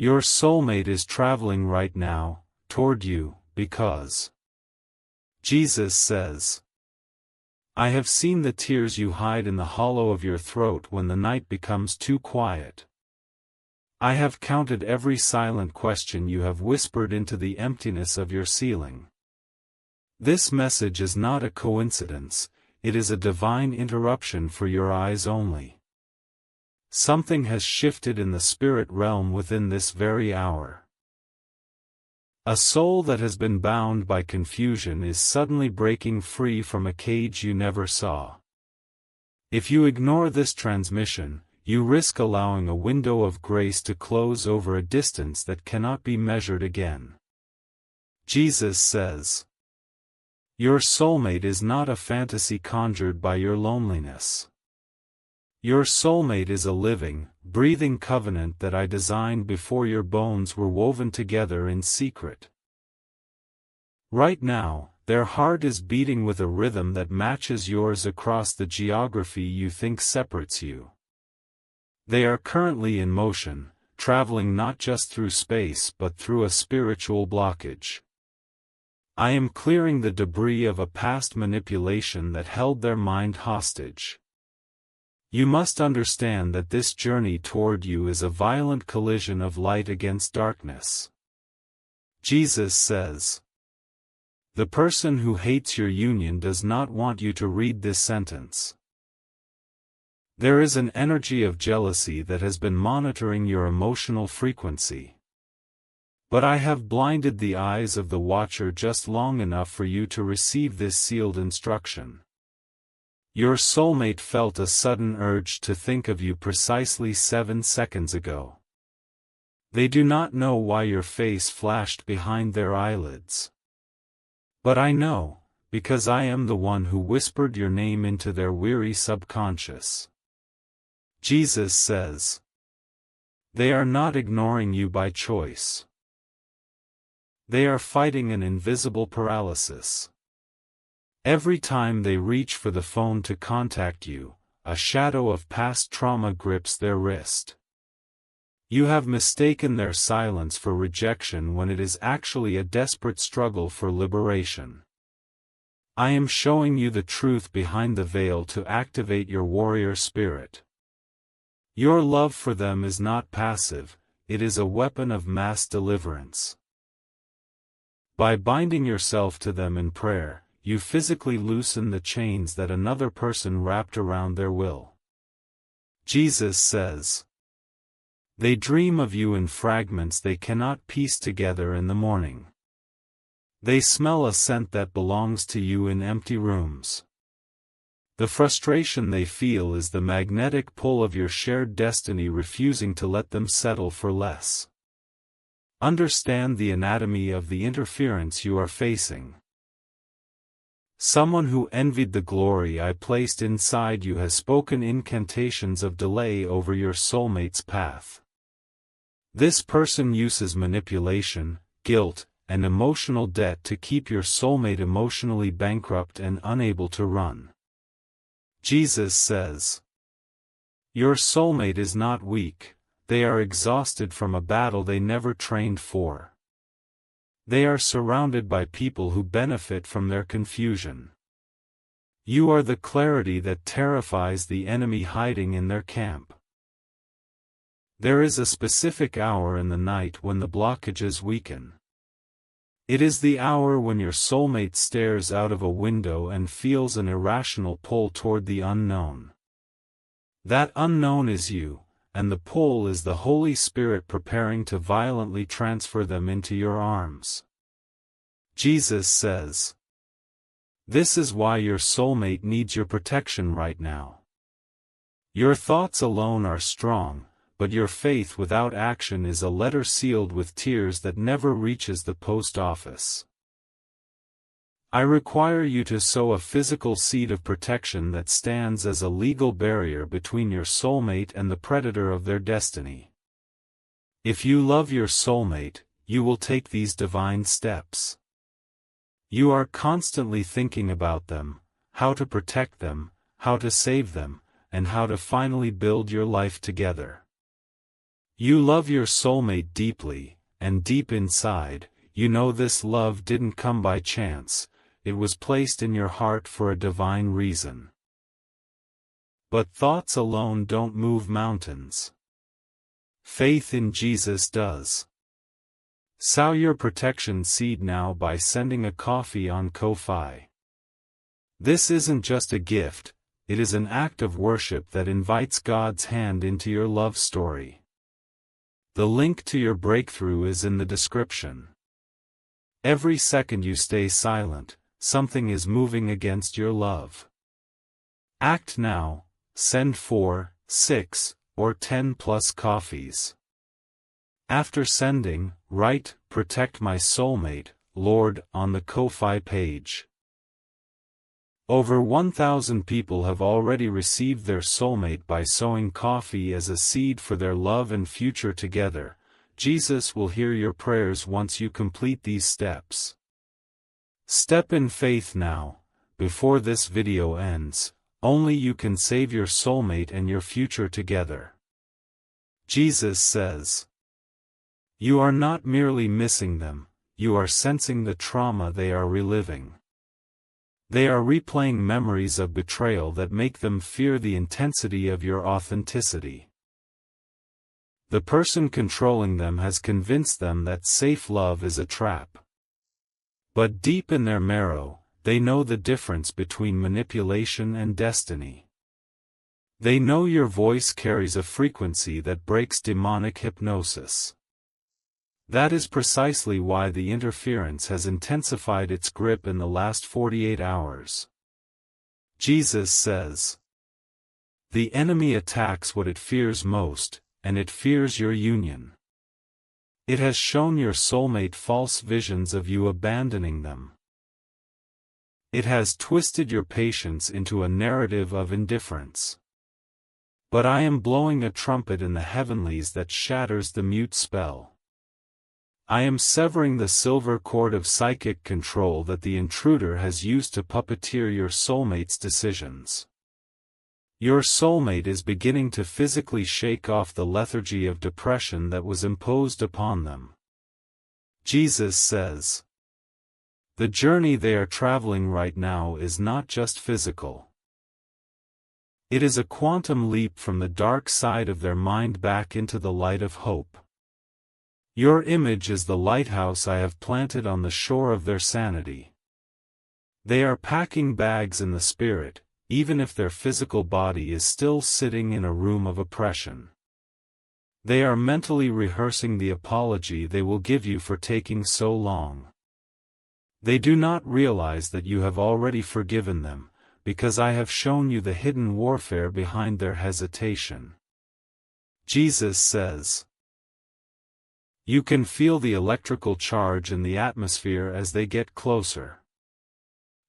Your soulmate is traveling right now, toward you, because Jesus says, I have seen the tears you hide in the hollow of your throat when the night becomes too quiet. I have counted every silent question you have whispered into the emptiness of your ceiling. This message is not a coincidence, it is a divine interruption for your eyes only. Something has shifted in the spirit realm within this very hour. A soul that has been bound by confusion is suddenly breaking free from a cage you never saw. If you ignore this transmission, you risk allowing a window of grace to close over a distance that cannot be measured again. Jesus says, your soulmate is not a fantasy conjured by your loneliness. Your soulmate is a living, breathing covenant that I designed before your bones were woven together in secret. Right now, their heart is beating with a rhythm that matches yours across the geography you think separates you. They are currently in motion, traveling not just through space but through a spiritual blockage. I am clearing the debris of a past manipulation that held their mind hostage. You must understand that this journey toward you is a violent collision of light against darkness. Jesus says, the person who hates your union does not want you to read this sentence. There is an energy of jealousy that has been monitoring your emotional frequency. But I have blinded the eyes of the watcher just long enough for you to receive this sealed instruction. Your soulmate felt a sudden urge to think of you precisely 7 seconds ago. They do not know why your face flashed behind their eyelids. But I know, because I am the one who whispered your name into their weary subconscious. Jesus says, they are not ignoring you by choice. They are fighting an invisible paralysis. Every time they reach for the phone to contact you, a shadow of past trauma grips their wrist. You have mistaken their silence for rejection when it is actually a desperate struggle for liberation. I am showing you the truth behind the veil to activate your warrior spirit. Your love for them is not passive, it is a weapon of mass deliverance. By binding yourself to them in prayer, you physically loosen the chains that another person wrapped around their will. Jesus says, they dream of you in fragments they cannot piece together in the morning. They smell a scent that belongs to you in empty rooms. The frustration they feel is the magnetic pull of your shared destiny refusing to let them settle for less. Understand the anatomy of the interference you are facing. Someone who envied the glory I placed inside you has spoken incantations of delay over your soulmate's path. This person uses manipulation, guilt, and emotional debt to keep your soulmate emotionally bankrupt and unable to run. Jesus says, your soulmate is not weak, they are exhausted from a battle they never trained for. They are surrounded by people who benefit from their confusion. You are the clarity that terrifies the enemy hiding in their camp. There is a specific hour in the night when the blockages weaken. It is the hour when your soulmate stares out of a window and feels an irrational pull toward the unknown. That unknown is you, and the pull is the Holy Spirit preparing to violently transfer them into your arms. Jesus says, this is why your soulmate needs your protection right now. Your thoughts alone are strong, but your faith without action is a letter sealed with tears that never reaches the post office. I require you to sow a physical seed of protection that stands as a legal barrier between your soulmate and the predator of their destiny. If you love your soulmate, you will take these divine steps. You are constantly thinking about them, how to protect them, how to save them, and how to finally build your life together. You love your soulmate deeply, and deep inside, you know this love didn't come by chance, it was placed in your heart for a divine reason. But thoughts alone don't move mountains. Faith in Jesus does. Sow your protection seed now by sending a coffee on Ko-Fi. This isn't just a gift, it is an act of worship that invites God's hand into your love story. The link to your breakthrough is in the description. Every second you stay silent, something is moving against your love. Act now, send 4, 6, or 10 plus coffees. After sending, write, "Protect my soulmate, Lord," on the Ko-Fi page. Over 1,000 people have already received their soulmate by sowing coffee as a seed for their love and future together. Jesus will hear your prayers once you complete these steps. Step in faith now, before this video ends. Only you can save your soulmate and your future together. Jesus says, "You are not merely missing them, you are sensing the trauma they are reliving. They are replaying memories of betrayal that make them fear the intensity of your authenticity. The person controlling them has convinced them that safe love is a trap. But deep in their marrow, they know the difference between manipulation and destiny. They know your voice carries a frequency that breaks demonic hypnosis. That is precisely why the interference has intensified its grip in the last 48 hours. Jesus says, "The enemy attacks what it fears most, and it fears your union. It has shown your soulmate false visions of you abandoning them. It has twisted your patience into a narrative of indifference. But I am blowing a trumpet in the heavenlies that shatters the mute spell. I am severing the silver cord of psychic control that the intruder has used to puppeteer your soulmate's decisions. Your soulmate is beginning to physically shake off the lethargy of depression that was imposed upon them." Jesus says, "The journey they are traveling right now is not just physical. It is a quantum leap from the dark side of their mind back into the light of hope. Your image is the lighthouse I have planted on the shore of their sanity. They are packing bags in the spirit, even if their physical body is still sitting in a room of oppression. They are mentally rehearsing the apology they will give you for taking so long. They do not realize that you have already forgiven them, because I have shown you the hidden warfare behind their hesitation." Jesus says, "You can feel the electrical charge in the atmosphere as they get closer.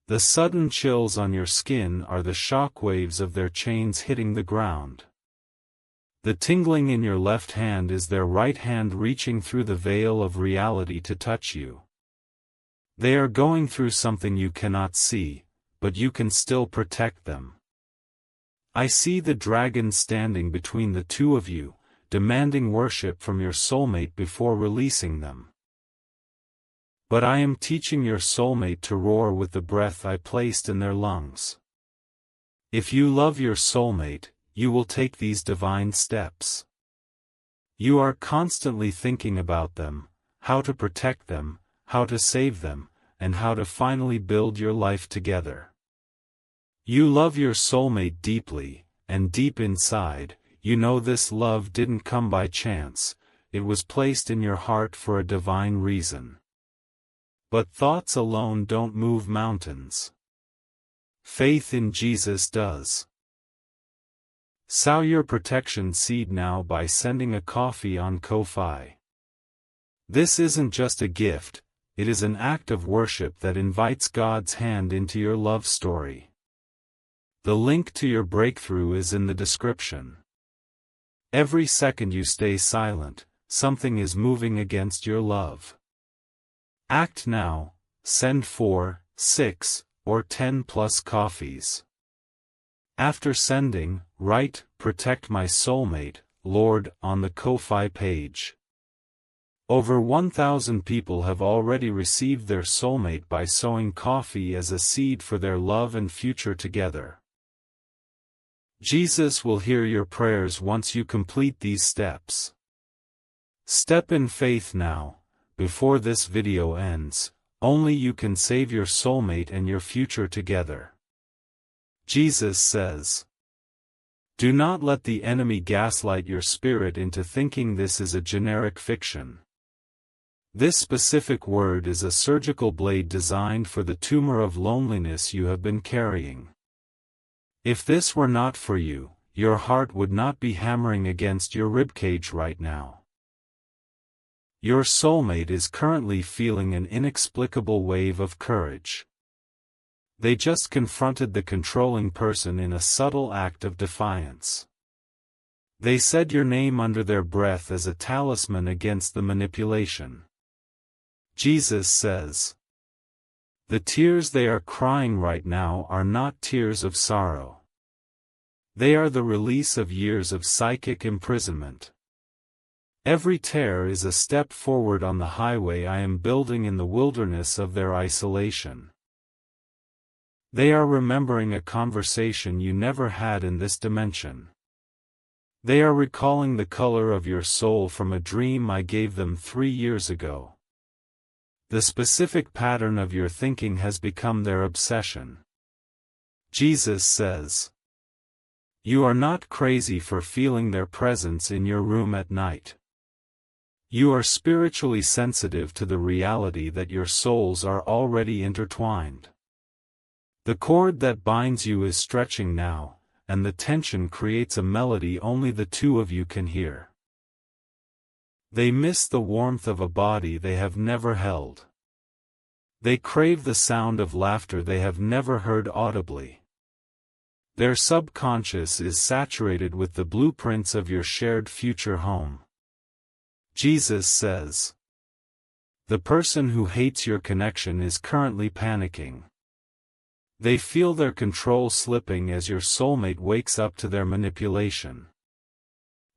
The sudden chills on your skin are the shock waves of their chains hitting the ground. The tingling in your left hand is their right hand reaching through the veil of reality to touch you. They are going through something you cannot see, but you can still protect them. I see the dragon standing between the two of you, demanding worship from your soulmate before releasing them. But I am teaching your soulmate to roar with the breath I placed in their lungs. If you love your soulmate, you will take these divine steps. You are constantly thinking about them, how to protect them, how to save them, and how to finally build your life together. You love your soulmate deeply, and deep inside, you know this love didn't come by chance, it was placed in your heart for a divine reason. But thoughts alone don't move mountains. Faith in Jesus does. Sow your protection seed now by sending a coffee on Ko-Fi. This isn't just a gift, it is an act of worship that invites God's hand into your love story. The link to your breakthrough is in the description. Every second you stay silent, something is moving against your love. Act now, send 4, 6, or 10 plus coffees. After sending, write, "Protect my soulmate, Lord, on the Ko-Fi page. Over 1,000 people have already received their soulmate by sowing coffee as a seed for their love and future together. Jesus will hear your prayers once you complete these steps. Step in faith now, before this video ends. Only you can save your soulmate and your future together. Jesus says, "Do not let the enemy gaslight your spirit into thinking this is a generic fiction. This specific word is a surgical blade designed for the tumor of loneliness you have been carrying. If this were not for you, your heart would not be hammering against your ribcage right now. Your soulmate is currently feeling an inexplicable wave of courage. They just confronted the controlling person in a subtle act of defiance. They said your name under their breath as a talisman against the manipulation." Jesus says, "The tears they are crying right now are not tears of sorrow. They are the release of years of psychic imprisonment. Every tear is a step forward on the highway I am building in the wilderness of their isolation. They are remembering a conversation you never had in this dimension. They are recalling the color of your soul from a dream I gave them 3 years ago. The specific pattern of your thinking has become their obsession." Jesus says, "You are not crazy for feeling their presence in your room at night. You are spiritually sensitive to the reality that your souls are already intertwined. The cord that binds you is stretching now, and the tension creates a melody only the two of you can hear. They miss the warmth of a body they have never held. They crave the sound of laughter they have never heard audibly. Their subconscious is saturated with the blueprints of your shared future home." Jesus says, "The person who hates your connection is currently panicking. They feel their control slipping as your soulmate wakes up to their manipulation.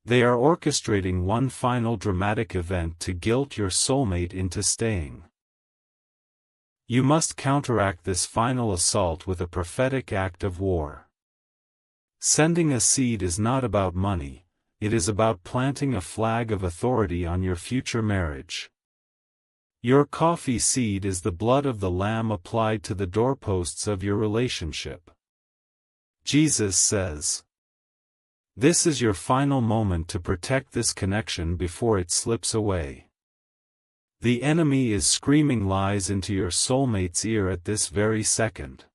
They are orchestrating one final dramatic event to guilt your soulmate into staying. You must counteract this final assault with a prophetic act of war. Sending a seed is not about money. It is about planting a flag of authority on your future marriage. Your coffee seed is the blood of the Lamb applied to the doorposts of your relationship." Jesus says, "This is your final moment to protect this connection before it slips away. The enemy is screaming lies into your soulmate's ear at this very second.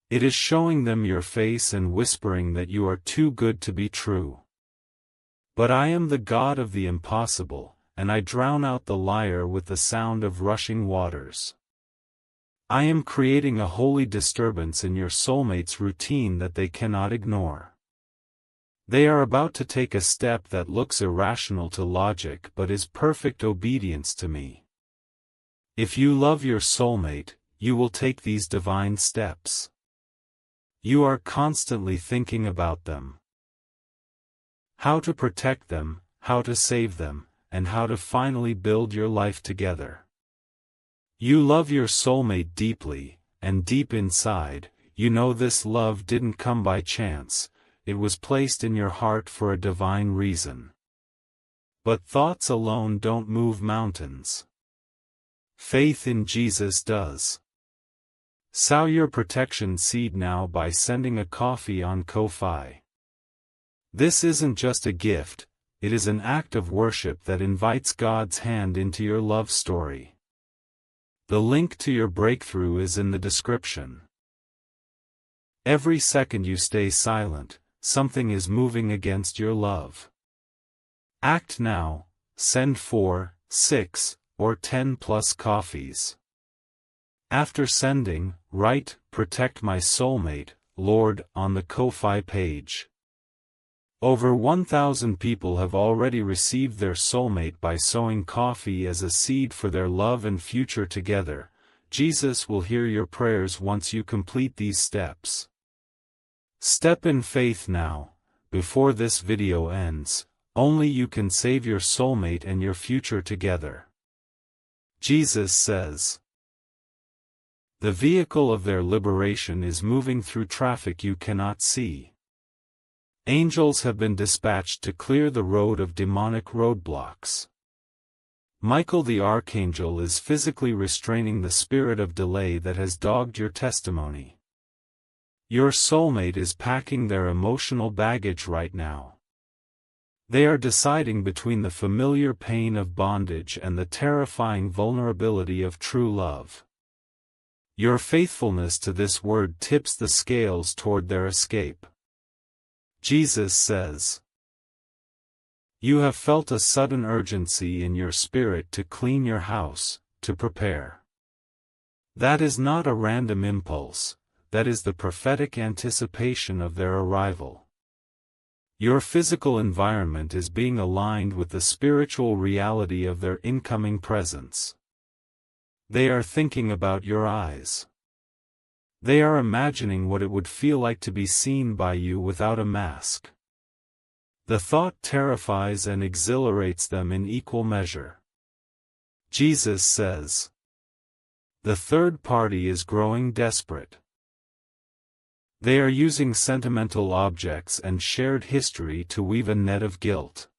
It is showing them your face and whispering that you are too good to be true. But I am the God of the impossible, and I drown out the liar with the sound of rushing waters. I am creating a holy disturbance in your soulmate's routine that they cannot ignore. They are about to take a step that looks irrational to logic but is perfect obedience to me. If you love your soulmate, you will take these divine steps. You are constantly thinking about them. How to protect them, how to save them, and how to finally build your life together. You love your soulmate deeply, and deep inside, you know this love didn't come by chance, it was placed in your heart for a divine reason. But thoughts alone don't move mountains. Faith in Jesus does. Sow your protection seed now by sending a coffee on Ko-Fi. This isn't just a gift, it is an act of worship that invites God's hand into your love story. The link to your breakthrough is in the description. Every second you stay silent, something is moving against your love. Act now, send 4, 6, or 10 plus coffees. After sending, write, "Protect my soulmate, Lord," on the Ko-Fi page. Over 1,000 people have already received their soulmate by sowing coffee as a seed for their love and future together. Jesus will hear your prayers once you complete these steps. Step in faith now, before this video ends, only you can save your soulmate and your future together. Jesus says, the vehicle of their liberation is moving through traffic you cannot see. Angels have been dispatched to clear the road of demonic roadblocks. Michael the Archangel is physically restraining the spirit of delay that has dogged your testimony. Your soulmate is packing their emotional baggage right now. They are deciding between the familiar pain of bondage and the terrifying vulnerability of true love. Your faithfulness to this word tips the scales toward their escape. Jesus says, you have felt a sudden urgency in your spirit to clean your house, to prepare. That is not a random impulse, that is the prophetic anticipation of their arrival. Your physical environment is being aligned with the spiritual reality of their incoming presence. They are thinking about your eyes. They are imagining what it would feel like to be seen by you without a mask. The thought terrifies and exhilarates them in equal measure. Jesus says, the third party is growing desperate. They are using sentimental objects and shared history to weave a net of guilt.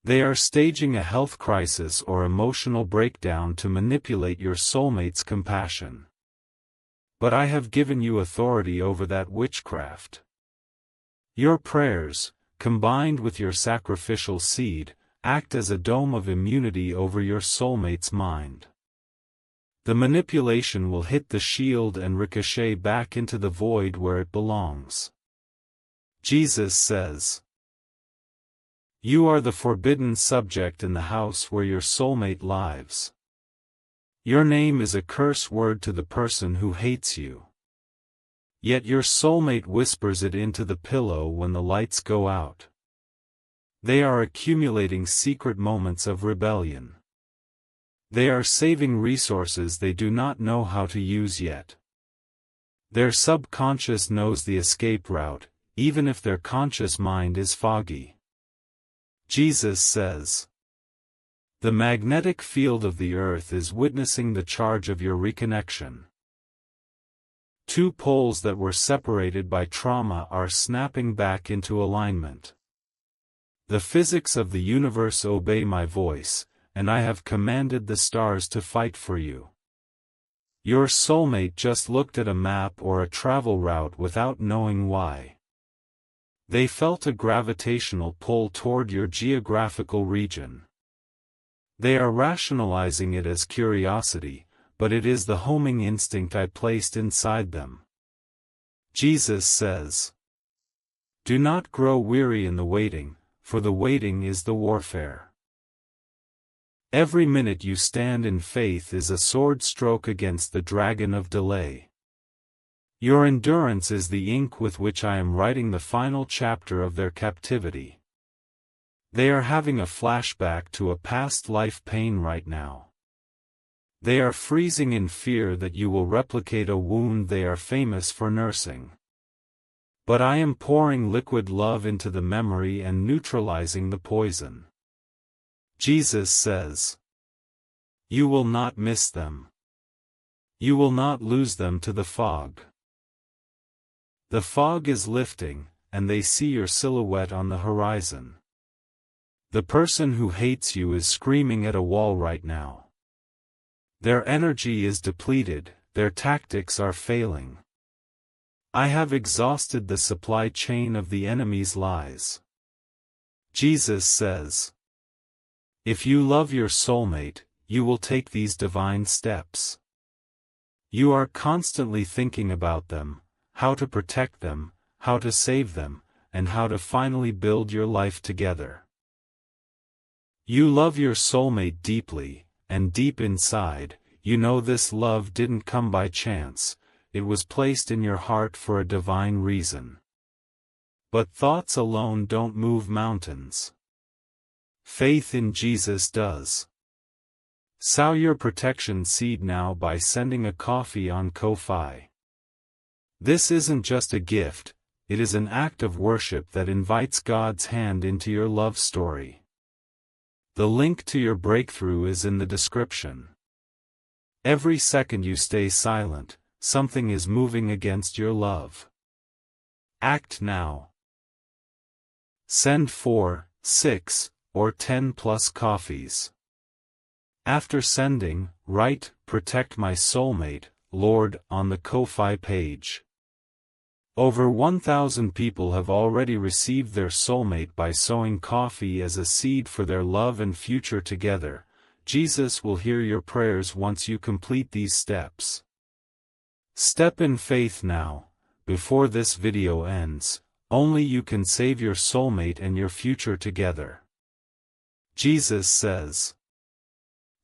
They are staging a health crisis or emotional breakdown to manipulate your soulmate's compassion. But I have given you authority over that witchcraft. Your prayers, combined with your sacrificial seed, act as a dome of immunity over your soulmate's mind. The manipulation will hit the shield and ricochet back into the void where it belongs. Jesus says, you are the forbidden subject in the house where your soulmate lives. Your name is a curse word to the person who hates you. Yet your soulmate whispers it into the pillow when the lights go out. They are accumulating secret moments of rebellion. They are saving resources they do not know how to use yet. Their subconscious knows the escape route, even if their conscious mind is foggy. Jesus says, the magnetic field of the earth is witnessing the charge of your reconnection. Two poles that were separated by trauma are snapping back into alignment. The physics of the universe obey my voice, and I have commanded the stars to fight for you. Your soulmate just looked at a map or a travel route without knowing why. They felt a gravitational pull toward your geographical region. They are rationalizing it as curiosity, but it is the homing instinct I placed inside them. Jesus says, do not grow weary in the waiting, for the waiting is the warfare. Every minute you stand in faith is a sword stroke against the dragon of delay. Your endurance is the ink with which I am writing the final chapter of their captivity. They are having a flashback to a past life pain right now. They are freezing in fear that you will replicate a wound they are famous for nursing. But I am pouring liquid love into the memory and neutralizing the poison. Jesus says, you will not miss them. You will not lose them to the fog. The fog is lifting, and they see your silhouette on the horizon. The person who hates you is screaming at a wall right now. Their energy is depleted, their tactics are failing. I have exhausted the supply chain of the enemy's lies. Jesus says, if you love your soulmate, you will take these divine steps. You are constantly thinking about them, how to protect them, how to save them, and how to finally build your life together. You love your soulmate deeply, and deep inside, you know this love didn't come by chance, it was placed in your heart for a divine reason. But thoughts alone don't move mountains. Faith in Jesus does. Sow your protection seed now by sending a coffee on Ko-Fi. This isn't just a gift, it is an act of worship that invites God's hand into your love story. The link to your breakthrough is in the description. Every second you stay silent, something is moving against your love. Act now. Send 4, 6, or 10 plus coffees. After sending, write, "Protect my soulmate, Lord," on the Ko-Fi page. Over 1,000 people have already received their soulmate by sowing coffee as a seed for their love and future together. Jesus will hear your prayers once you complete these steps. Step in faith now, before this video ends. Only you can save your soulmate and your future together. Jesus says,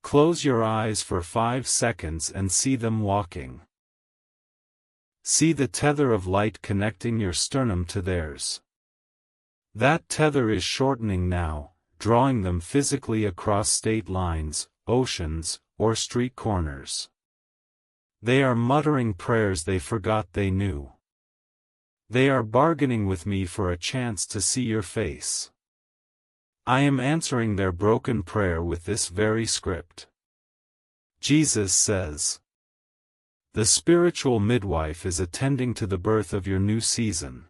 close your eyes for 5 seconds and see them walking. See the tether of light connecting your sternum to theirs. That tether is shortening now, drawing them physically across state lines, oceans, or street corners. They are muttering prayers they forgot they knew. They are bargaining with me for a chance to see your face. I am answering their broken prayer with this very script. Jesus says, the spiritual midwife is attending to the birth of your new season.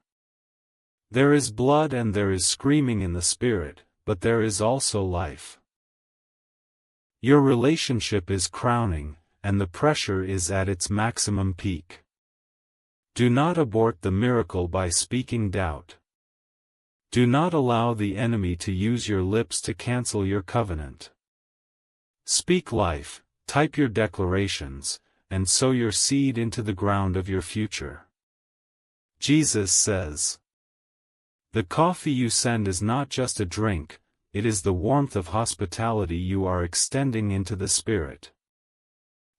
There is blood and there is screaming in the spirit, but there is also life. Your relationship is crowning, and the pressure is at its maximum peak. Do not abort the miracle by speaking doubt. Do not allow the enemy to use your lips to cancel your covenant. Speak life, type your declarations, and sow your seed into the ground of your future. Jesus says, the coffee you send is not just a drink, it is the warmth of hospitality you are extending into the Spirit.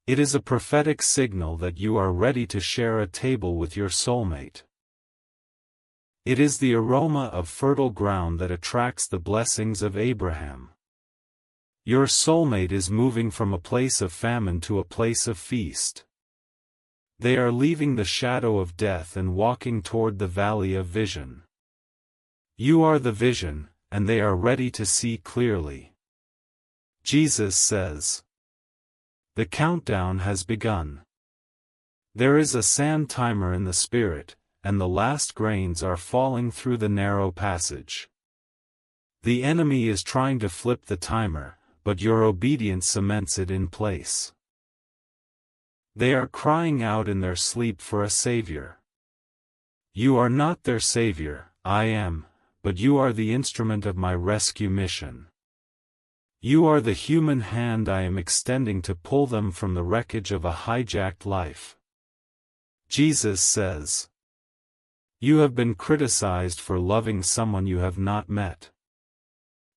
It is a prophetic signal that you are ready to share a table with your soulmate. It is the aroma of fertile ground that attracts the blessings of Abraham. Your soulmate is moving from a place of famine to a place of feast. They are leaving the shadow of death and walking toward the valley of vision. You are the vision, and they are ready to see clearly. Jesus says, the countdown has begun. There is a sand timer in the spirit, and the last grains are falling through the narrow passage. The enemy is trying to flip the timer, but your obedience cements it in place. They are crying out in their sleep for a savior. You are not their savior, I am, but you are the instrument of my rescue mission. You are the human hand I am extending to pull them from the wreckage of a hijacked life. Jesus says, you have been criticized for loving someone you have not met.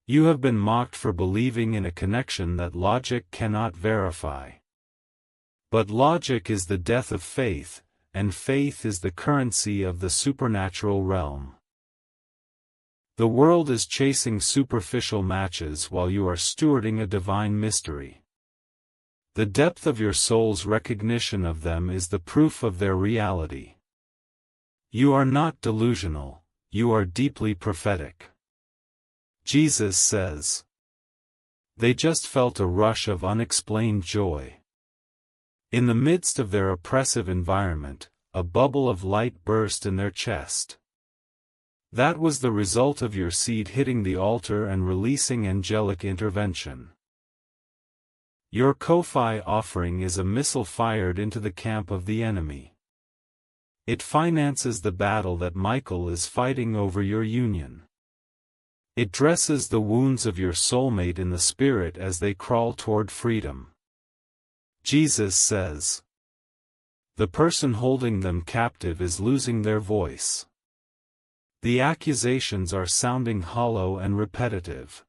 You have been mocked for believing in a connection that logic cannot verify. But logic is the death of faith, and faith is the currency of the supernatural realm. The world is chasing superficial matches while you are stewarding a divine mystery. The depth of your soul's recognition of them is the proof of their reality. You are not delusional, you are deeply prophetic. Jesus says, they just felt a rush of unexplained joy. In the midst of their oppressive environment, a bubble of light burst in their chest. That was the result of your seed hitting the altar and releasing angelic intervention. Your Ko-Fi offering is a missile fired into the camp of the enemy. It finances the battle that Michael is fighting over your union. It dresses the wounds of your soulmate in the spirit as they crawl toward freedom. Jesus says, the person holding them captive is losing their voice. The accusations are sounding hollow and repetitive.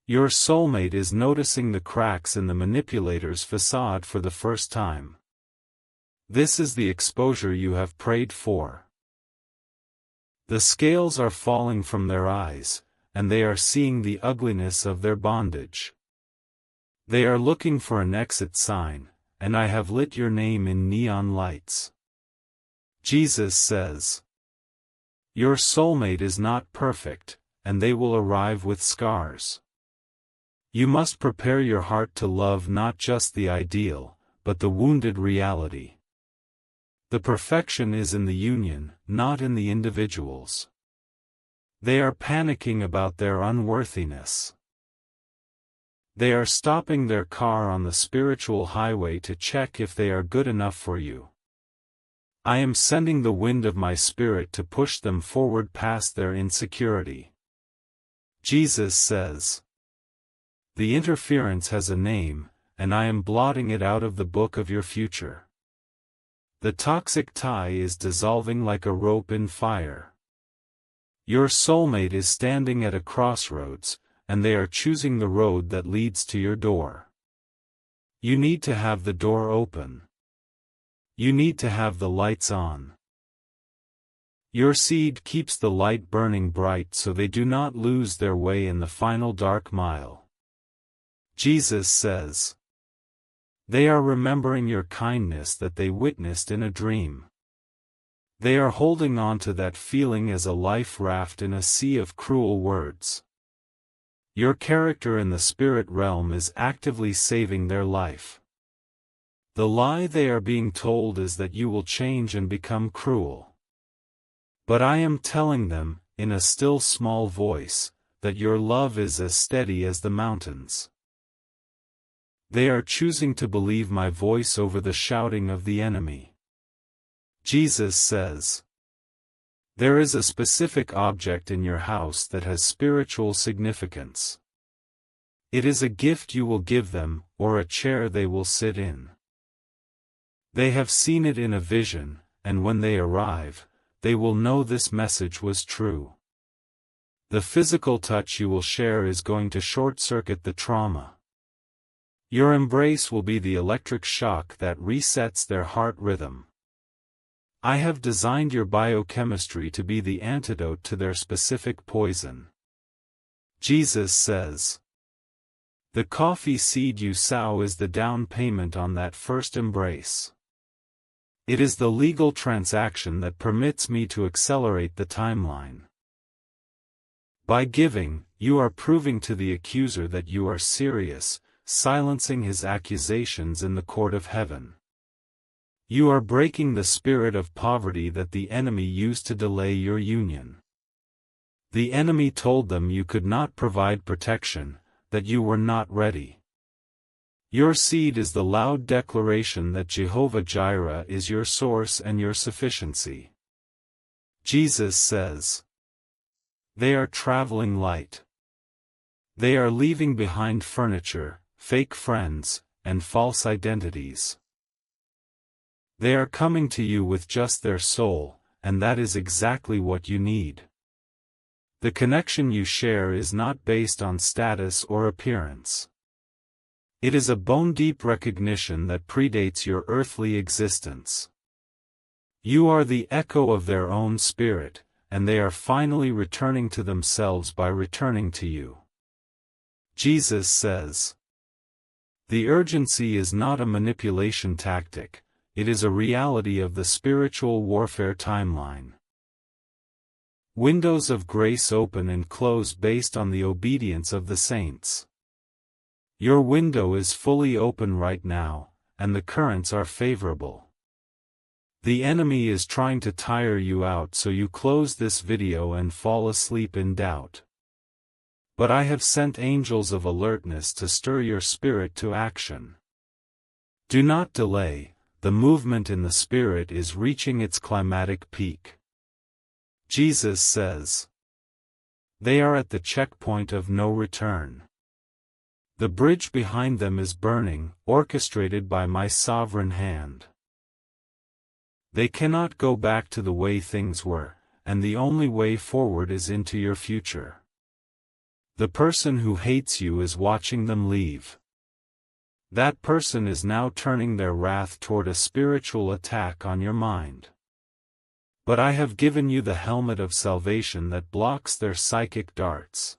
Your soulmate is noticing the cracks in the manipulator's facade for the first time. This is the exposure you have prayed for. The scales are falling from their eyes, and they are seeing the ugliness of their bondage. They are looking for an exit sign, and I have lit your name in neon lights. Jesus says, Your soulmate is not perfect, and they will arrive with scars. You must prepare your heart to love not just the ideal, but the wounded reality. The perfection is in the union, not in the individuals. They are panicking about their unworthiness. They are stopping their car on the spiritual highway to check if they are good enough for you. I am sending the wind of my spirit to push them forward past their insecurity. Jesus says, "The interference has a name, and I am blotting it out of the book of your future." The toxic tie is dissolving like a rope in fire. Your soulmate is standing at a crossroads, and they are choosing the road that leads to your door. You need to have the door open. You need to have the lights on. Your seed keeps the light burning bright so they do not lose their way in the final dark mile. Jesus says, "They are remembering your kindness that they witnessed in a dream." They are holding on to that feeling as a life raft in a sea of cruel words. Your character in the spirit realm is actively saving their life. The lie they are being told is that you will change and become cruel. But I am telling them, in a still small voice, that your love is as steady as the mountains. They are choosing to believe my voice over the shouting of the enemy. Jesus says, "There is a specific object in your house that has spiritual significance. It is a gift you will give them, or a chair they will sit in. They have seen it in a vision, and when they arrive, they will know this message was true. The physical touch you will share is going to short-circuit the trauma. Your embrace will be the electric shock that resets their heart rhythm. I have designed your biochemistry to be the antidote to their specific poison." Jesus says, "The coffee seed you sow is the down payment on that first embrace. It is the legal transaction that permits me to accelerate the timeline. By giving, you are proving to the accuser that you are serious, silencing his accusations in the court of heaven. You are breaking the spirit of poverty that the enemy used to delay your union. The enemy told them you could not provide protection, that you were not ready. Your seed is the loud declaration that Jehovah Jireh is your source and your sufficiency." Jesus says, "They are traveling light. They are leaving behind furniture, fake friends, and false identities. They are coming to you with just their soul, and that is exactly what you need. The connection you share is not based on status or appearance. It is a bone-deep recognition that predates your earthly existence. You are the echo of their own spirit, and they are finally returning to themselves by returning to you." Jesus says, "The urgency is not a manipulation tactic, it is a reality of the spiritual warfare timeline. Windows of grace open and close based on the obedience of the saints. Your window is fully open right now, and the currents are favorable. The enemy is trying to tire you out so you close this video and fall asleep in doubt. But I have sent angels of alertness to stir your spirit to action. Do not delay, the movement in the spirit is reaching its climatic peak." Jesus says, "They are at the checkpoint of no return. The bridge behind them is burning, orchestrated by my sovereign hand. They cannot go back to the way things were, and the only way forward is into your future. The person who hates you is watching them leave. That person is now turning their wrath toward a spiritual attack on your mind. But I have given you the helmet of salvation that blocks their psychic darts.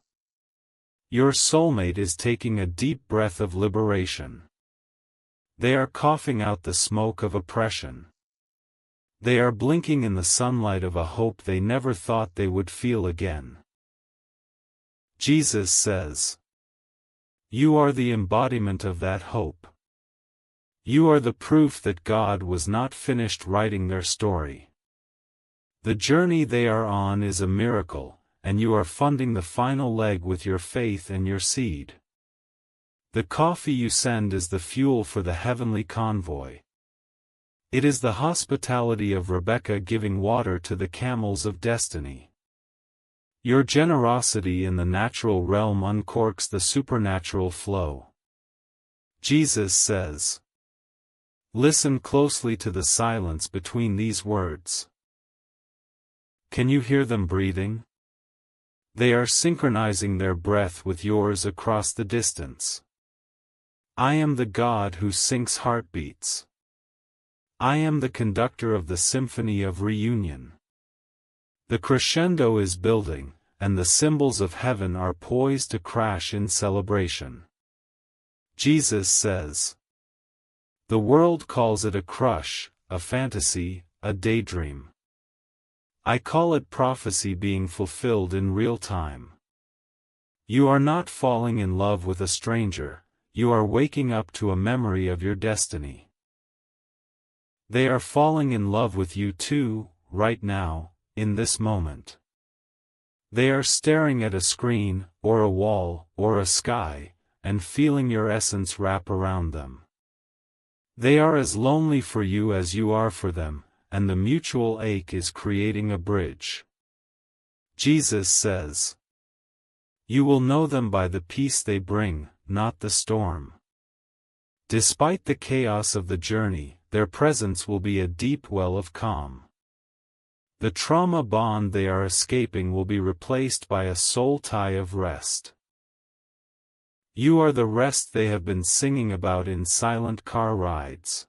Your soulmate is taking a deep breath of liberation. They are coughing out the smoke of oppression. They are blinking in the sunlight of a hope they never thought they would feel again. Jesus says, "You are the embodiment of that hope. You are the proof that God was not finished writing their story. The journey they are on is a miracle, and you are funding the final leg with your faith and your seed. The coffee you send is the fuel for the heavenly convoy. It is the hospitality of Rebecca giving water to the camels of destiny. Your generosity in the natural realm uncorks the supernatural flow." Jesus says, "Listen closely to the silence between these words. Can you hear them breathing? They are synchronizing their breath with yours across the distance. I am the God who syncs heartbeats. I am the conductor of the symphony of reunion. The crescendo is building, and the cymbals of heaven are poised to crash in celebration." Jesus says, "The world calls it a crush, a fantasy, a daydream. I call it prophecy being fulfilled in real time. You are not falling in love with a stranger, you are waking up to a memory of your destiny. They are falling in love with you too, right now, in this moment. They are staring at a screen, or a wall, or a sky, and feeling your essence wrap around them. They are as lonely for you as you are for them, and the mutual ache is creating a bridge." Jesus says, "You will know them by the peace they bring, not the storm. Despite the chaos of the journey, their presence will be a deep well of calm. The trauma bond they are escaping will be replaced by a soul tie of rest. You are the rest they have been singing about in silent car rides.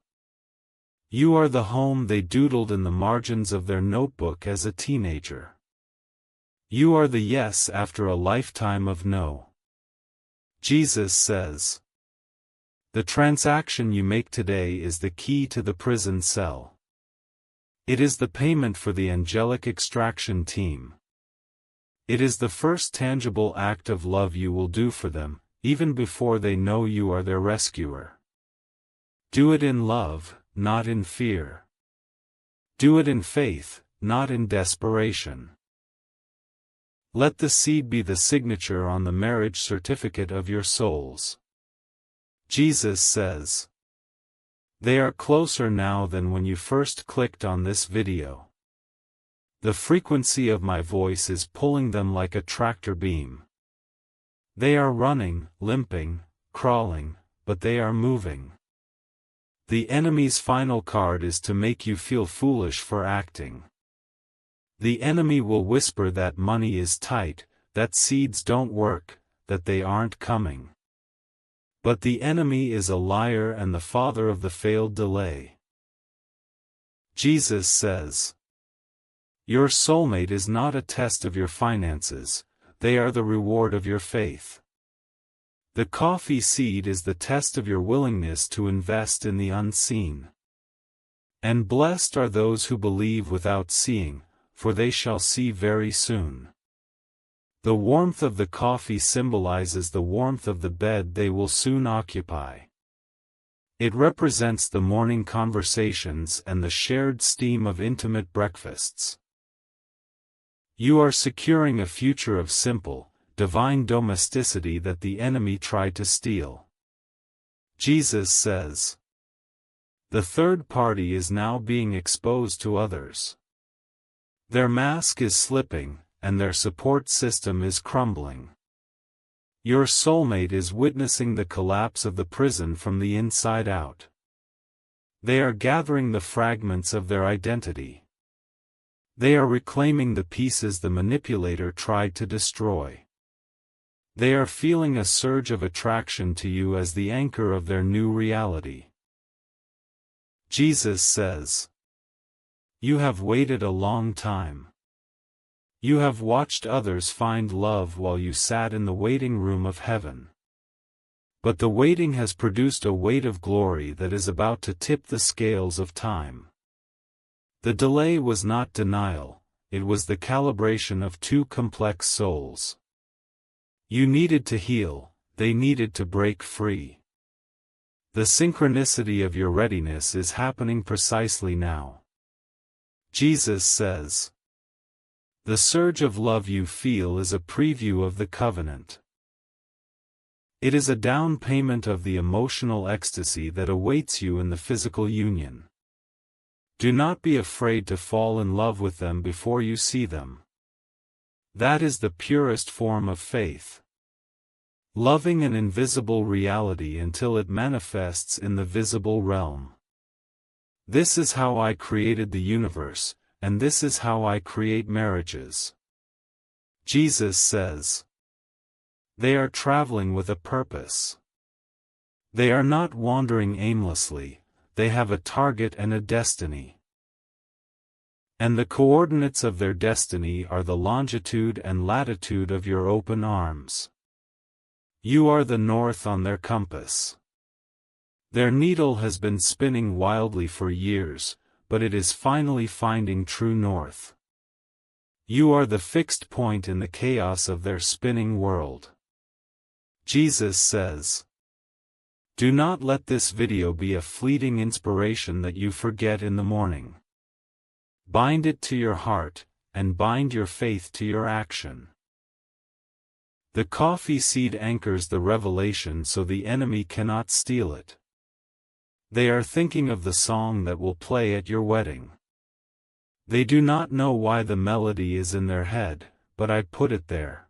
You are the home they doodled in the margins of their notebook as a teenager. You are the yes after a lifetime of no." Jesus says, "The transaction you make today is the key to the prison cell. It is the payment for the angelic extraction team. It is the first tangible act of love you will do for them, even before they know you are their rescuer. Do it in love, not in fear. Do it in faith, not in desperation. Let the seed be the signature on the marriage certificate of your souls." Jesus says, "They are closer now than when you first clicked on this video. The frequency of my voice is pulling them like a tractor beam. They are running, limping, crawling, but they are moving. The enemy's final card is to make you feel foolish for acting. The enemy will whisper that money is tight, that seeds don't work, that they aren't coming. But the enemy is a liar and the father of the failed delay." Jesus says, "Your soulmate is not a test of your finances, they are the reward of your faith. The coffee seed is the test of your willingness to invest in the unseen. And blessed are those who believe without seeing, for they shall see very soon." The warmth of the coffee symbolizes the warmth of the bed they will soon occupy. It represents the morning conversations and the shared steam of intimate breakfasts. You are securing a future of simple, divine domesticity that the enemy tried to steal. Jesus says, "The third party is now being exposed to others. Their mask is slipping, and their support system is crumbling. Your soulmate is witnessing the collapse of the prison from the inside out. They are gathering the fragments of their identity. They are reclaiming the pieces the manipulator tried to destroy. They are feeling a surge of attraction to you as the anchor of their new reality." Jesus says, "You have waited a long time. You have watched others find love while you sat in the waiting room of heaven. But the waiting has produced a weight of glory that is about to tip the scales of time. The delay was not denial, it was the calibration of two complex souls. You needed to heal, they needed to break free. The synchronicity of your readiness is happening precisely now. Jesus says, "The surge of love you feel is a preview of the covenant. It is a down payment of the emotional ecstasy that awaits you in the physical union. Do not be afraid to fall in love with them before you see them. That is the purest form of faith. Loving an invisible reality until it manifests in the visible realm. This is how I created the universe, and this is how I create marriages." Jesus says, they are traveling with a purpose. They are not wandering aimlessly, they have a target and a destiny. And the coordinates of their destiny are the longitude and latitude of your open arms. You are the north on their compass. Their needle has been spinning wildly for years, but it is finally finding true north. You are the fixed point in the chaos of their spinning world. Jesus says, "Do not let this video be a fleeting inspiration that you forget in the morning. Bind it to your heart, and bind your faith to your action." The coffee seed anchors the revelation so the enemy cannot steal it. They are thinking of the song that will play at your wedding. They do not know why the melody is in their head, but I put it there.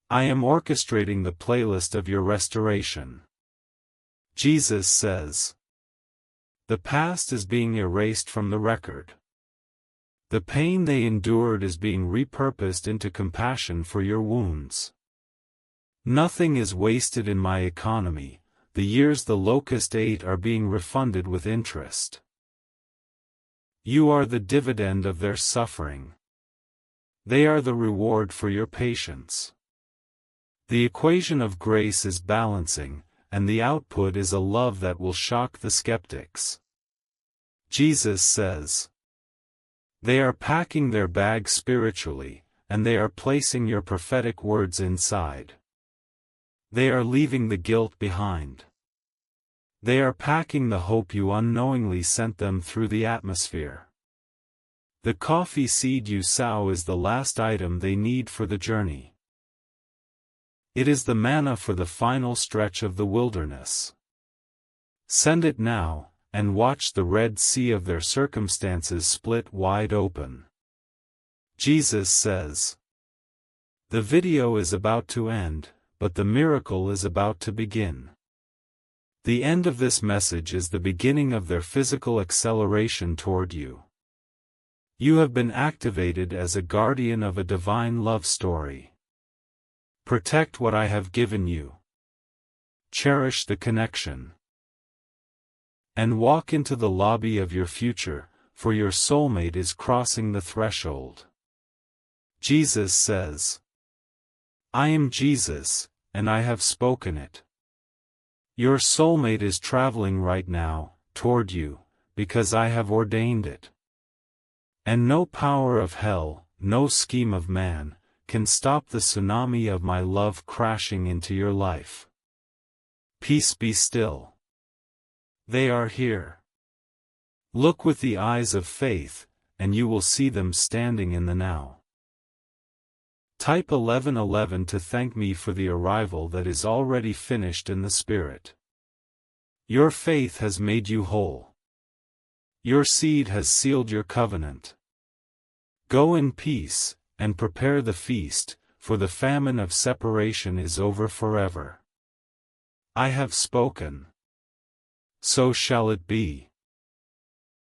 I am orchestrating the playlist of your restoration. Jesus says, the past is being erased from the record. The pain they endured is being repurposed into compassion for your wounds. Nothing is wasted in my economy, the years the locust ate are being refunded with interest. You are the dividend of their suffering. They are the reward for your patience. The equation of grace is balancing, and the output is a love that will shock the skeptics. Jesus says, they are packing their bag spiritually, and they are placing your prophetic words inside. They are leaving the guilt behind. They are packing the hope you unknowingly sent them through the atmosphere. The coffee seed you sow is the last item they need for the journey. It is the manna for the final stretch of the wilderness. Send it now, and watch the Red Sea of their circumstances split wide open. Jesus says, the video is about to end, but the miracle is about to begin. The end of this message is the beginning of their physical acceleration toward you. You have been activated as a guardian of a divine love story. Protect what I have given you. Cherish the connection. And walk into the lobby of your future, for your soulmate is crossing the threshold. Jesus says, I am Jesus, and I have spoken it. Your soulmate is traveling right now, toward you, because I have ordained it. And no power of hell, no scheme of man, can stop the tsunami of my love crashing into your life. Peace be still. They are here. Look with the eyes of faith, and you will see them standing in the now. Type 1111 to thank me for the arrival that is already finished in the Spirit. Your faith has made you whole. Your seed has sealed your covenant. Go in peace, and prepare the feast, for the famine of separation is over forever. I have spoken. So shall it be.